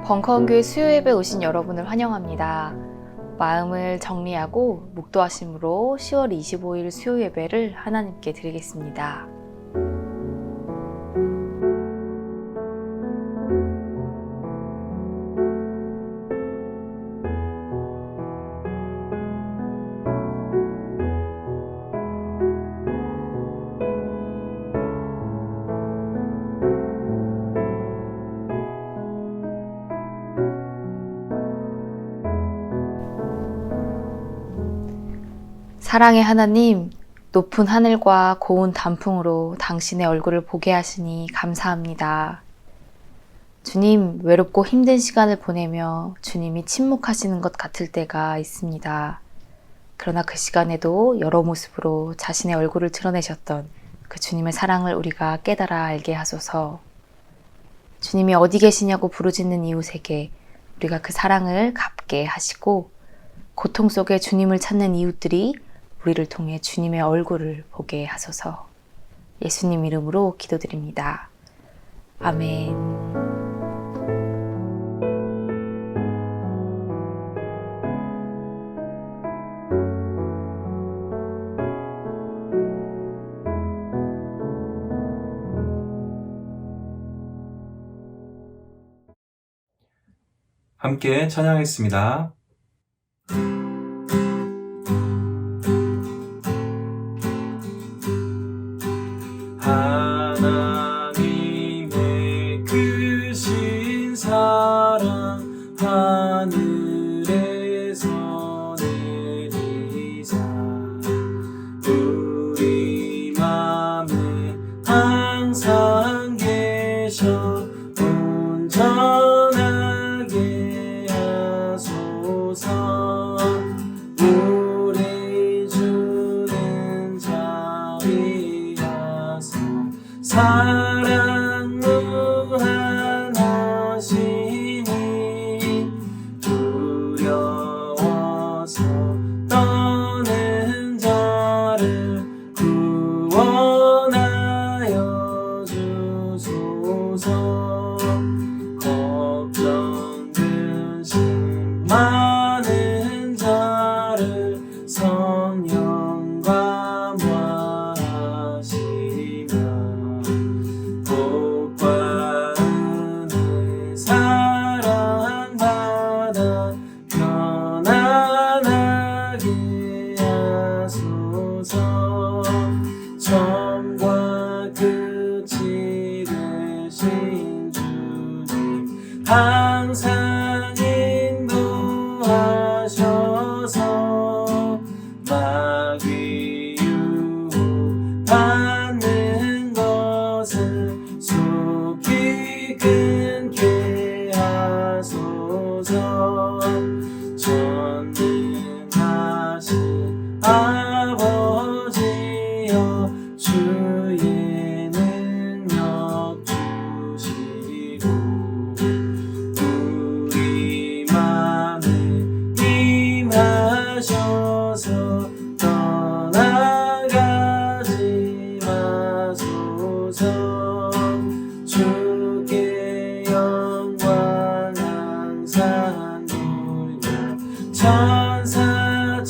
벙커원교회 수요예배 오신 여러분을 환영합니다. 마음을 정리하고 묵도하심으로 10월 25일 수요예배를 하나님께 드리겠습니다. 사랑의 하나님, 높은 하늘과 고운 단풍으로 당신의 얼굴을 보게 하시니 감사합니다. 주님, 외롭고 힘든 시간을 보내며 주님이 침묵하시는 것 같을 때가 있습니다. 그러나 그 시간에도 여러 모습으로 자신의 얼굴을 드러내셨던 그 주님의 사랑을 우리가 깨달아 알게 하소서. 주님이 어디 계시냐고 부르짖는 이웃에게 우리가 그 사랑을 갚게 하시고, 고통 속에 주님을 찾는 이웃들이 우리를 통해 주님의 얼굴을 보게 하소서. 예수님 이름으로 기도드립니다. 아멘. 함께 찬양하겠습니다. 하나님의 크신 사랑 하늘에서 내리사 우리 맘에 항상 계셔 온전하게 하소서. 우리 주는 자비하사 사랑 무한하시니 두려워서 떠는 자를 구원하여 주소서. 걱정 근심 많은 자를 성령과 모하시며 복과 은혜 사랑받아 편안하게 하소서. 처음과 끝이 되신 주님 항상 인도하셔서 마귀 유혹받는 것을 속히 끊게 하소서. 전능하신 아버지여 주의 능력 주시고 우리 맘에 임하셔서 떠나가지 마소서. 주께 영광 항상 돌려 천사처럼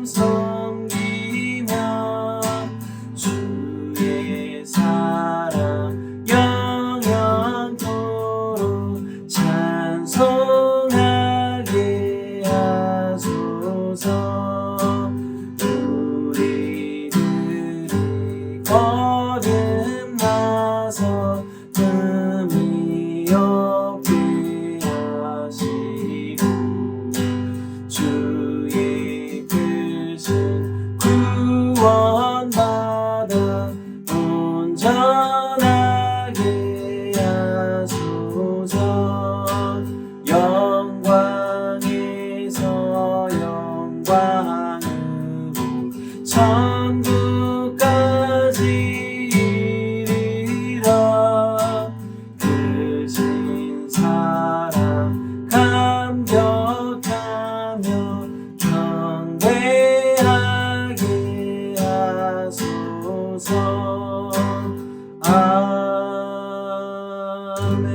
섬기며 주의 사랑 영영토록 찬송하게 하소서. 우리들이 거듭나서 흠이 없게 하시고 주의 크신 구원받아 온전하게 하소서. 영광에서 영광으로 천국까지 이르러 크신 사랑 감격하며 경배하게 하소서. 아멘.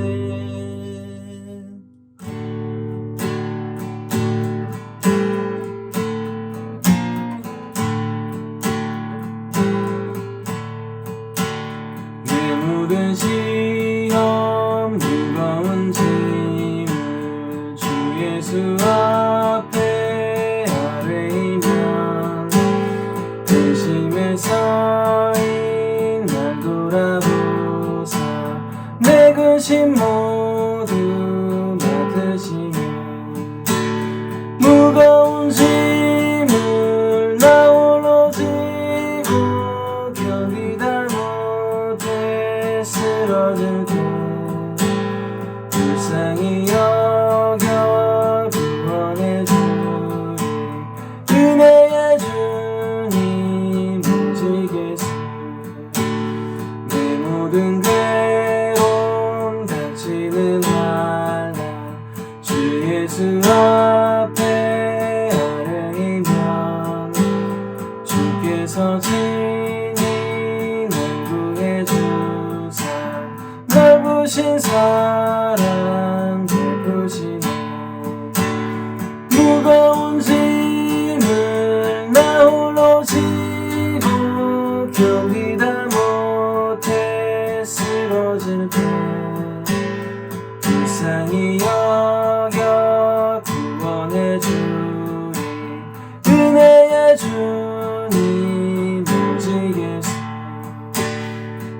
주님 오직 예수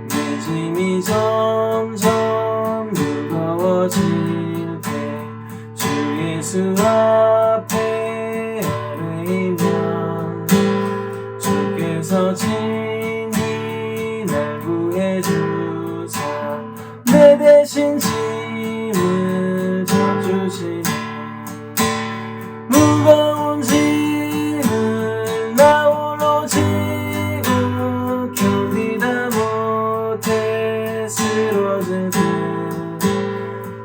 내 짐이 점점 무거워질 때 주 예수 앞에 아뢰이면 주께서 친히 날 구해주사 내 대신 짐을 져주시니 무거운 짐을 나 홀로 지고 견디다 못해 쓰러질 때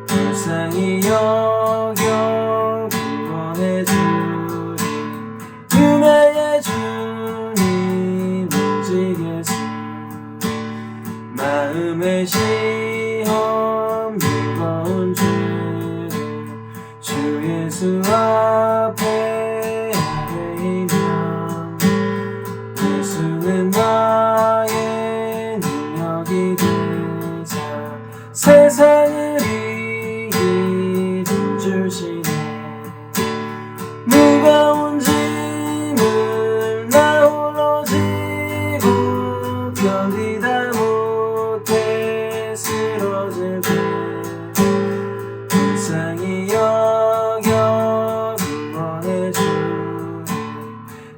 불쌍히 여겨 구원해주리 은혜의 주님 오직 예수 마음의 시험 무거운 죄를 주 예수 앞에 아뢰이면 예수는 나의 능력이 되사 세상을 이기는 주시네 무거운 짐을 나 홀로 지고 견디다 못해 쓰러질 때 불쌍히 여겨 구원해주리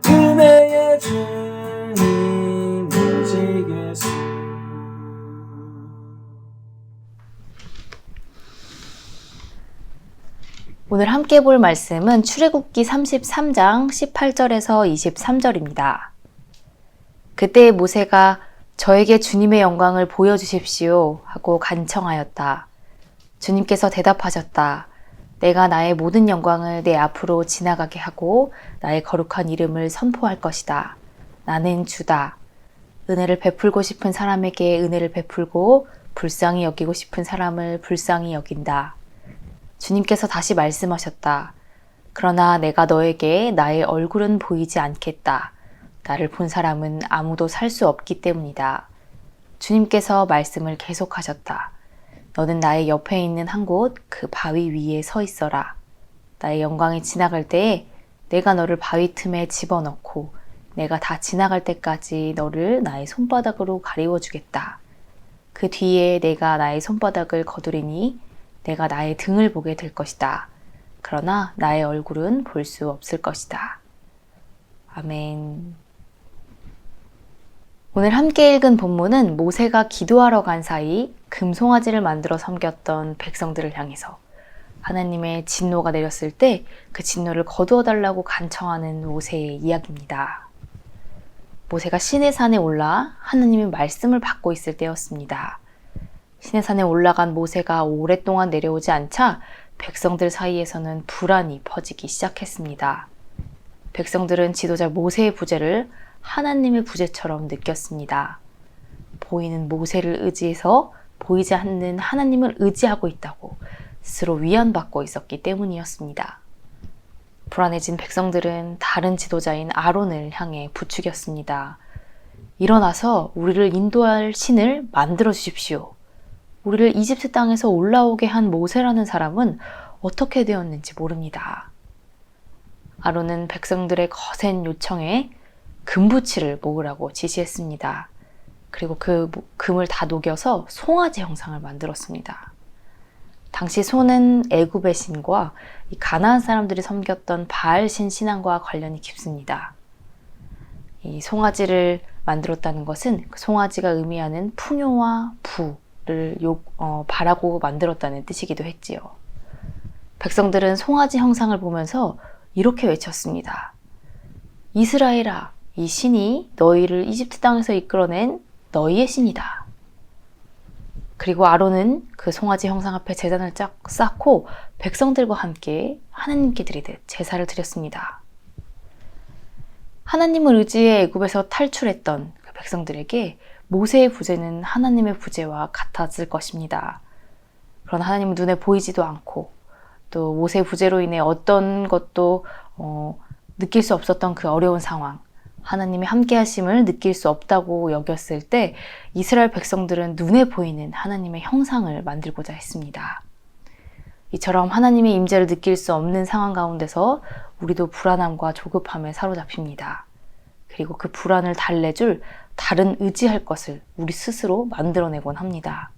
은혜의 주님 오직 예수 오늘 함께 볼 말씀은 출애굽기 33장 18절에서 23절입니다. 그때 모세가 저에게 주님의 영광을 보여주십시오 하고 간청하였다. 주님께서 대답하셨다. 내가 나의 모든 영광을 내 앞으로 지나가게 하고 나의 거룩한 이름을 선포할 것이다. 나는 주다. 은혜를 베풀고 싶은 사람에게 은혜를 베풀고 불쌍히 여기고 싶은 사람을 불쌍히 여긴다. 주님께서 다시 말씀하셨다. 그러나 내가 너에게 나의 얼굴은 보이지 않겠다. 나를 본 사람은 아무도 살 수 없기 때문이다. 주님께서 말씀을 계속하셨다. 너는 나의 옆에 있는 한 곳 그 바위 위에 서 있어라. 나의 영광이 지나갈 때에 내가 너를 바위 틈에 집어넣고 내가 다 지나갈 때까지 너를 나의 손바닥으로 가리워 주겠다. 그 뒤에 내가 나의 손바닥을 거두리니 내가 나의 등을 보게 될 것이다. 그러나 나의 얼굴은 볼 수 없을 것이다. 아멘. 오늘 함께 읽은 본문은 모세가 기도하러 간 사이 금송아지를 만들어 섬겼던 백성들을 향해서 하나님의 진노가 내렸을 때 그 진노를 거두어 달라고 간청하는 모세의 이야기입니다. 모세가 시내산에 올라 하나님의 말씀을 받고 있을 때였습니다. 시내산에 올라간 모세가 오랫동안 내려오지 않자 백성들 사이에서는 불안이 퍼지기 시작했습니다. 백성들은 지도자 모세의 부재를 하나님의 부재처럼 느꼈습니다. 보이는 모세를 의지해서 보이지 않는 하나님을 의지하고 있다고 스스로 위안받고 있었기 때문이었습니다. 불안해진 백성들은 다른 지도자인 아론을 향해 부추겼습니다. 일어나서 우리를 인도할 신을 만들어 주십시오. 우리를 이집트 땅에서 올라오게 한 모세라는 사람은 어떻게 되었는지 모릅니다. 아론은 백성들의 거센 요청에 금부치를 모으라고 지시했습니다. 그리고 그 금을 다 녹여서 송아지 형상을 만들었습니다. 당시 소는 애굽의 신과 이 가나안 사람들이 섬겼던 바알신 신앙과 관련이 깊습니다. 이 송아지를 만들었다는 것은 그 송아지가 의미하는 풍요와 부를 바라고 만들었다는 뜻이기도 했지요. 백성들은 송아지 형상을 보면서 이렇게 외쳤습니다. 이스라엘아, 이 신이 너희를 이집트 땅에서 이끌어낸 너희의 신이다. 그리고 아론은 그 송아지 형상 앞에 제단을 쫙 쌓고 백성들과 함께 하나님께 드리듯 제사를 드렸습니다. 하나님을 의지해 애굽에서 탈출했던 그 백성들에게 모세의 부재는 하나님의 부재와 같았을 것입니다. 그러나 하나님은 눈에 보이지도 않고 또 모세의 부재로 인해 어떤 것도 느낄 수 없었던 그 어려운 상황, 하나님의 함께하심을 느낄 수 없다고 여겼을 때 이스라엘 백성들은 눈에 보이는 하나님의 형상을 만들고자 했습니다. 이처럼 하나님의 임재를 느낄 수 없는 상황 가운데서 우리도 불안함과 조급함에 사로잡힙니다. 그리고 그 불안을 달래줄 다른 의지할 것을 우리 스스로 만들어내곤 합니다.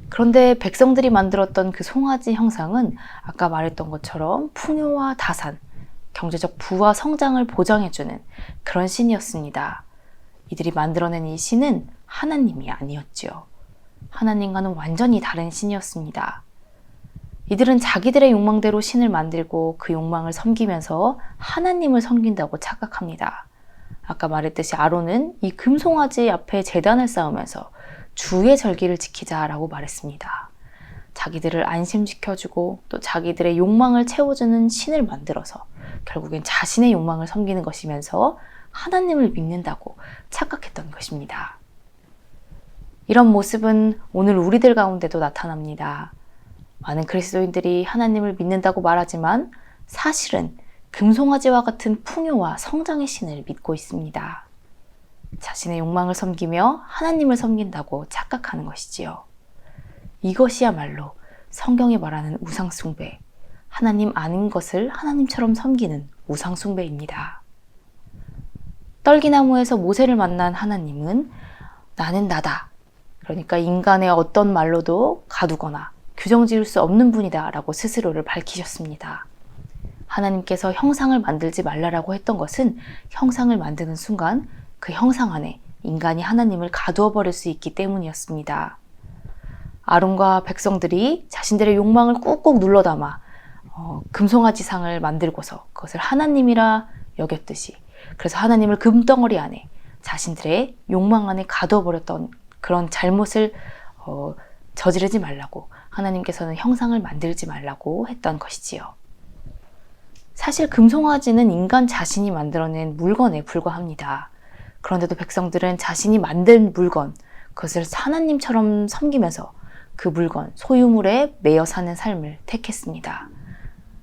그런데 백성들이 만들었던 그 송아지 형상은 아까 말했던 것처럼 풍요와 다산, 경제적 부와 성장을 보장해주는 그런 신이었습니다. 이들이 만들어낸 이 신은 하나님이 아니었지요. 하나님과는 완전히 다른 신이었습니다. 이들은 자기들의 욕망대로 신을 만들고 그 욕망을 섬기면서 하나님을 섬긴다고 착각합니다. 아까 말했듯이 아론은 이 금송아지 앞에 제단을 쌓으면서 주의 절기를 지키자라고 말했습니다. 자기들을 안심시켜주고 또 자기들의 욕망을 채워주는 신을 만들어서 결국엔 자신의 욕망을 섬기는 것이면서 하나님을 믿는다고 착각했던 것입니다. 이런 모습은 오늘 우리들 가운데도 나타납니다. 많은 그리스도인들이 하나님을 믿는다고 말하지만 사실은 금송아지와 같은 풍요와 성장의 신을 믿고 있습니다. 자신의 욕망을 섬기며 하나님을 섬긴다고 착각하는 것이지요. 이것이야말로 성경이 말하는 우상숭배, 하나님 아닌 것을 하나님처럼 섬기는 우상숭배입니다. 떨기나무에서 모세를 만난 하나님은 나는 나다. 그러니까 인간의 어떤 말로도 가두거나 규정 지을 수 없는 분이다 라고 스스로를 밝히셨습니다. 하나님께서 형상을 만들지 말라라고 했던 것은 형상을 만드는 순간 그 형상 안에 인간이 하나님을 가두어 버릴 수 있기 때문이었습니다. 아론과 백성들이 자신들의 욕망을 꾹꾹 눌러 담아 금송아지상을 만들고서 그것을 하나님이라 여겼듯이, 그래서 하나님을 금덩어리 안에 자신들의 욕망 안에 가두어 버렸던 그런 잘못을 저지르지 말라고 하나님께서는 형상을 만들지 말라고 했던 것이지요. 사실 금송아지는 인간 자신이 만들어낸 물건에 불과합니다. 그런데도 백성들은 자신이 만든 물건, 그것을 하나님처럼 섬기면서 그 물건, 소유물에 매여 사는 삶을 택했습니다.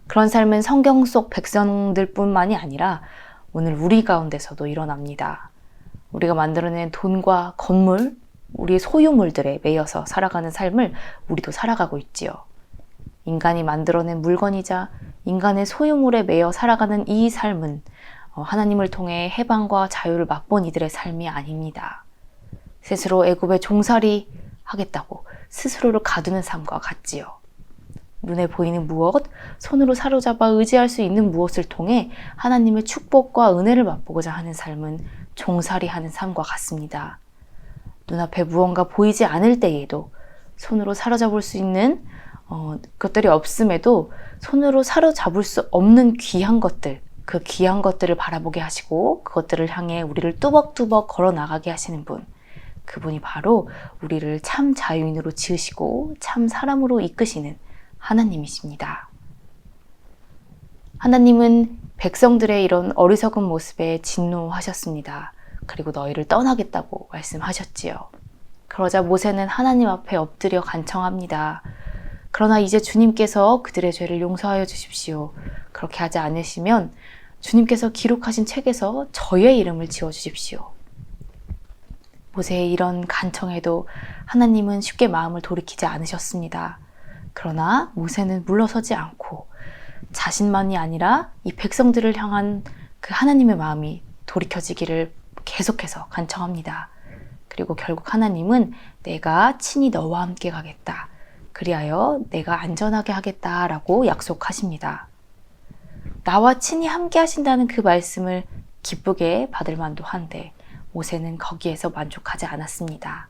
그런 삶은 성경 속 백성들뿐만이 아니라 오늘 우리 가운데서도 일어납니다. 우리가 만들어낸 돈과 건물, 우리의 소유물들에 매여서 살아가는 삶을 우리도 살아가고 있지요. 인간이 만들어낸 물건이자 인간의 소유물에 매여 살아가는 이 삶은 하나님을 통해 해방과 자유를 맛본 이들의 삶이 아닙니다. 스스로 애굽에 종살이 하겠다고 스스로를 가두는 삶과 같지요. 눈에 보이는 무엇, 손으로 사로잡아 의지할 수 있는 무엇을 통해 하나님의 축복과 은혜를 맛보고자 하는 삶은 종살이하는 삶과 같습니다. 눈앞에 무언가 보이지 않을 때에도 손으로 사로잡을 수 있는 것들이 없음에도 손으로 사로잡을 수 없는 귀한 것들, 그 귀한 것들을 바라보게 하시고 그것들을 향해 우리를 뚜벅뚜벅 걸어 나가게 하시는 분, 그분이 바로 우리를 참 자유인으로 지으시고 참 사람으로 이끄시는 하나님이십니다. 하나님은 백성들의 이런 어리석은 모습에 진노하셨습니다. 그리고 너희를 떠나겠다고 말씀하셨지요. 그러자 모세는 하나님 앞에 엎드려 간청합니다. 그러나 이제 주님께서 그들의 죄를 용서하여 주십시오. 그렇게 하지 않으시면 주님께서 기록하신 책에서 저의 이름을 지워주십시오. 모세의 이런 간청에도 하나님은 쉽게 마음을 돌이키지 않으셨습니다. 그러나 모세는 물러서지 않고 자신만이 아니라 이 백성들을 향한 그 하나님의 마음이 돌이켜지기를 계속해서 간청합니다. 그리고 결국 하나님은 내가 친히 너와 함께 가겠다. 그리하여 내가 안전하게 하겠다라고 약속하십니다. 나와 친히 함께 하신다는 그 말씀을 기쁘게 받을 만도 한데 모세는 거기에서 만족하지 않았습니다.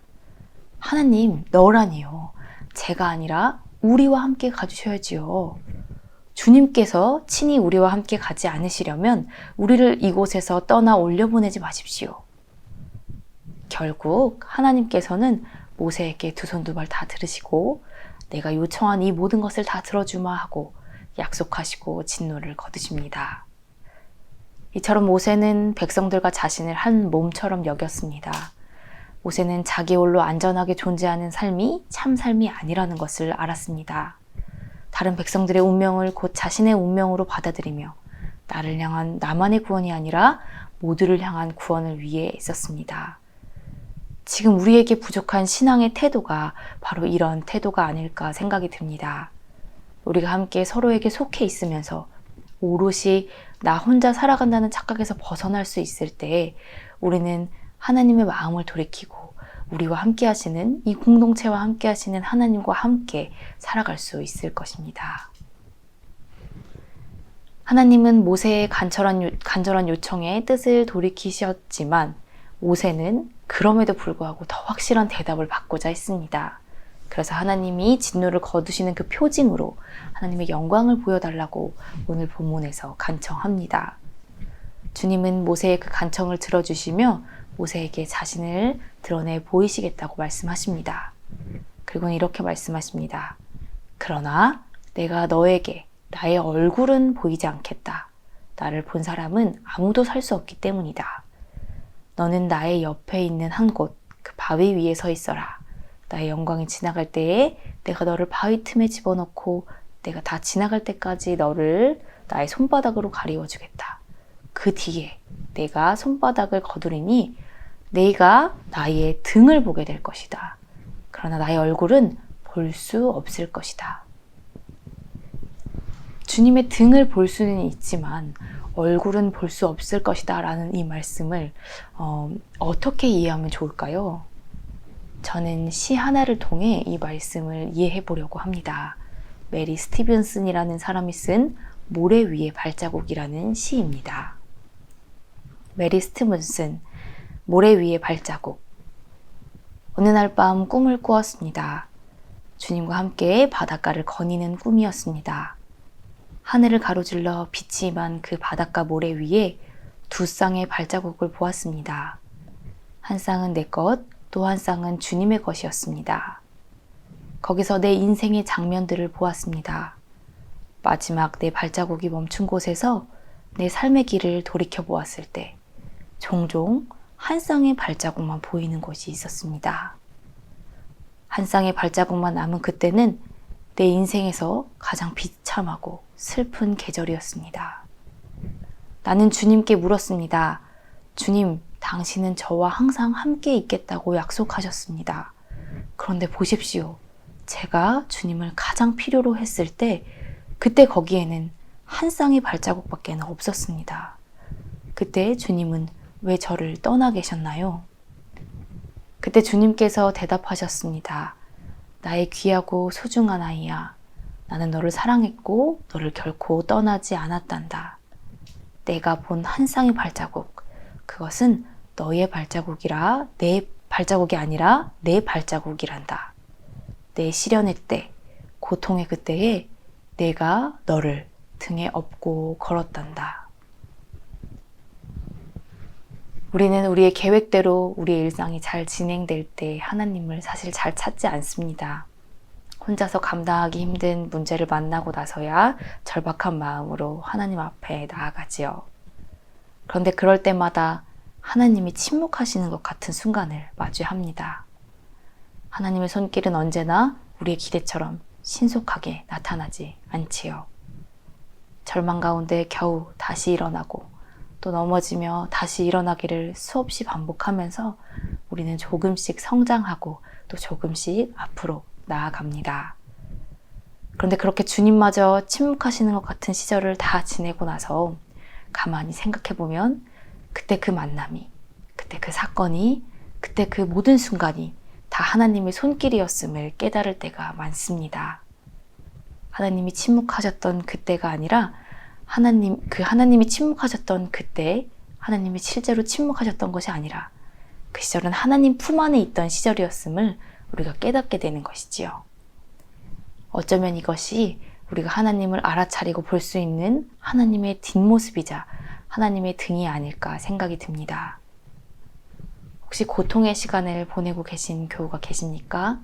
하나님, 너라니요. 제가 아니라 우리와 함께 가주셔야지요. 주님께서 친히 우리와 함께 가지 않으시려면 우리를 이곳에서 떠나 올려보내지 마십시오. 결국 하나님께서는 모세에게 두 손 두 발 다 들으시고 내가 요청한 이 모든 것을 다 들어주마 하고 약속하시고 진노를 거두십니다. 이처럼 모세는 백성들과 자신을 한 몸처럼 여겼습니다. 모세는 자기 홀로 안전하게 존재하는 삶이 참 삶이 아니라는 것을 알았습니다. 다른 백성들의 운명을 곧 자신의 운명으로 받아들이며 나를 향한 나만의 구원이 아니라 모두를 향한 구원을 위해 있었습니다. 지금 우리에게 부족한 신앙의 태도가 바로 이런 태도가 아닐까 생각이 듭니다. 우리가 함께 서로에게 속해 있으면서 오롯이 나 혼자 살아간다는 착각에서 벗어날 수 있을 때 우리는 하나님의 마음을 돌이키고 우리와 함께 하시는, 이 공동체와 함께 하시는 하나님과 함께 살아갈 수 있을 것입니다. 하나님은 모세의 간절한 요청에 뜻을 돌이키셨지만 모세는 그럼에도 불구하고 더 확실한 대답을 받고자 했습니다. 그래서 하나님이 진노를 거두시는 그 표징으로 하나님의 영광을 보여달라고 오늘 본문에서 간청합니다. 주님은 모세의 그 간청을 들어주시며 모세에게 자신을 드러내 보이시겠다고 말씀하십니다. 그리고는 이렇게 말씀하십니다. 그러나 내가 너에게 나의 얼굴은 보이지 않겠다. 나를 본 사람은 아무도 살 수 없기 때문이다. 너는 나의 옆에 있는 한 곳, 그 바위 위에 서 있어라. 나의 영광이 지나갈 때에 내가 너를 바위 틈에 집어넣고 내가 다 지나갈 때까지 너를 나의 손바닥으로 가리워 주겠다. 그 뒤에 내가 손바닥을 거두리니 내가 나의 등을 보게 될 것이다. 그러나 나의 얼굴은 볼 수 없을 것이다. 주님의 등을 볼 수는 있지만 얼굴은 볼 수 없을 것이다 라는 이 말씀을 어떻게 이해하면 좋을까요? 저는 시 하나를 통해 이 말씀을 이해해 보려고 합니다. 메리 스티븐슨이라는 사람이 쓴 모래 위의 발자국이라는 시입니다. 메리 스티븐슨, 모래 위의 발자국. 어느 날 밤 꿈을 꾸었습니다. 주님과 함께 바닷가를 거니는 꿈이었습니다. 하늘을 가로질러 빛이 임한 그 바닷가 모래 위에 두 쌍의 발자국을 보았습니다. 한 쌍은 내 것, 또 한 쌍은 주님의 것이었습니다. 거기서 내 인생의 장면들을 보았습니다. 마지막 내 발자국이 멈춘 곳에서 내 삶의 길을 돌이켜 보았을 때 종종 한 쌍의 발자국만 보이는 곳이 있었습니다. 한 쌍의 발자국만 남은 그때는 내 인생에서 가장 비참하고 슬픈 계절이었습니다. 나는 주님께 물었습니다. 주님, 당신은 저와 항상 함께 있겠다고 약속하셨습니다. 그런데 보십시오. 제가 주님을 가장 필요로 했을 때 그때 거기에는 한 쌍의 발자국밖에 없었습니다. 그때 주님은 왜 저를 떠나 계셨나요? 그때 주님께서 대답하셨습니다. 나의 귀하고 소중한 아이야. 나는 너를 사랑했고 너를 결코 떠나지 않았단다. 내가 본 한 쌍의 발자국, 그것은 너의 발자국이라 내 발자국이 아니라 내 발자국이란다. 내 시련의 때, 고통의 그때에 내가 너를 등에 업고 걸었단다. 우리는 우리의 계획대로 우리의 일상이 잘 진행될 때 하나님을 사실 잘 찾지 않습니다. 혼자서 감당하기 힘든 문제를 만나고 나서야 절박한 마음으로 하나님 앞에 나아가지요. 그런데 그럴 때마다 하나님이 침묵하시는 것 같은 순간을 마주합니다. 하나님의 손길은 언제나 우리의 기대처럼 신속하게 나타나지 않지요. 절망 가운데 겨우 다시 일어나고 또 넘어지며 다시 일어나기를 수없이 반복하면서 우리는 조금씩 성장하고 또 조금씩 앞으로 나아갑니다. 그런데 그렇게 주님마저 침묵하시는 것 같은 시절을 다 지내고 나서 가만히 생각해보면 그때 그 만남이, 그때 그 사건이, 그때 그 모든 순간이 다 하나님의 손길이었음을 깨달을 때가 많습니다. 하나님이 침묵하셨던 그때가 아니라 하나님이 침묵하셨던 그때, 하나님이 실제로 침묵하셨던 것이 아니라 그 시절은 하나님 품 안에 있던 시절이었음을 우리가 깨닫게 되는 것이지요. 어쩌면 이것이 우리가 하나님을 알아차리고 볼 수 있는 하나님의 뒷모습이자 하나님의 등이 아닐까 생각이 듭니다. 혹시 고통의 시간을 보내고 계신 교우가 계십니까?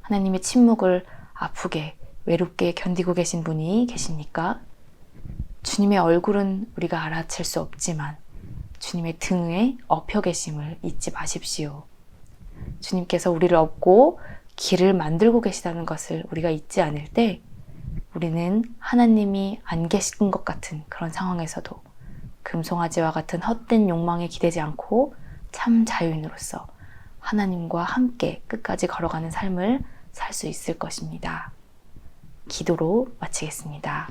하나님의 침묵을 아프게, 외롭게 견디고 계신 분이 계십니까? 주님의 얼굴은 우리가 알아챌 수 없지만 주님의 등에 엎여 계심을 잊지 마십시오. 주님께서 우리를 업고 길을 만들고 계시다는 것을 우리가 잊지 않을 때 우리는 하나님이 안 계신 것 같은 그런 상황에서도 금송아지와 같은 헛된 욕망에 기대지 않고 참 자유인으로서 하나님과 함께 끝까지 걸어가는 삶을 살 수 있을 것입니다. 기도로 마치겠습니다.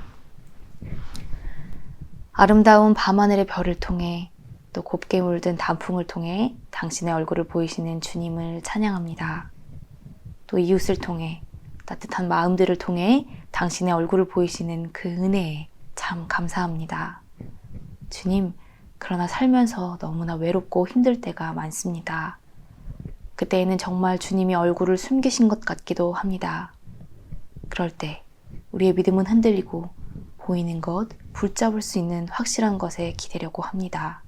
아름다운 밤하늘의 별을 통해 또 곱게 물든 단풍을 통해 당신의 얼굴을 보이시는 주님을 찬양합니다. 또 이웃을 통해 따뜻한 마음들을 통해 당신의 얼굴을 보이시는 그 은혜에 참 감사합니다. 주님, 그러나 살면서 너무나 외롭고 힘들 때가 많습니다. 그때에는 정말 주님이 얼굴을 숨기신 것 같기도 합니다. 그럴 때 우리의 믿음은 흔들리고 보이는 것, 붙잡을 수 있는 확실한 것에 기대려고 합니다.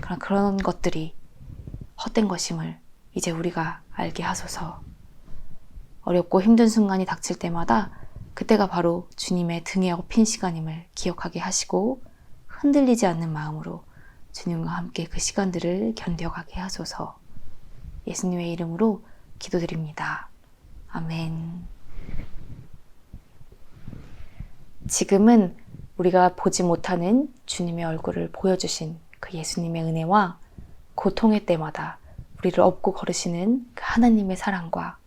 그러나 그런 것들이 헛된 것임을 이제 우리가 알게 하소서. 어렵고 힘든 순간이 닥칠 때마다 그때가 바로 주님의 등에 업힌 시간임을 기억하게 하시고 흔들리지 않는 마음으로 주님과 함께 그 시간들을 견뎌가게 하소서. 예수님의 이름으로 기도드립니다. 아멘. 지금은 우리가 보지 못하는 주님의 얼굴을 보여주신 그 예수님의 은혜와 고통의 때마다 우리를 업고 걸으시는 그 하나님의 사랑과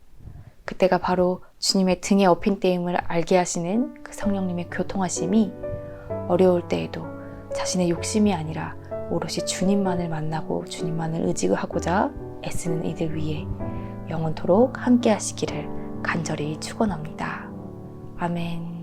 그때가 바로 주님의 등에 업힌 때임을 알게 하시는 그 성령님의 교통하심이 어려울 때에도 자신의 욕심이 아니라 오롯이 주님만을 만나고 주님만을 의지하고자 애쓰는 이들 위해 영원토록 함께 하시기를 간절히 축원합니다. 아멘.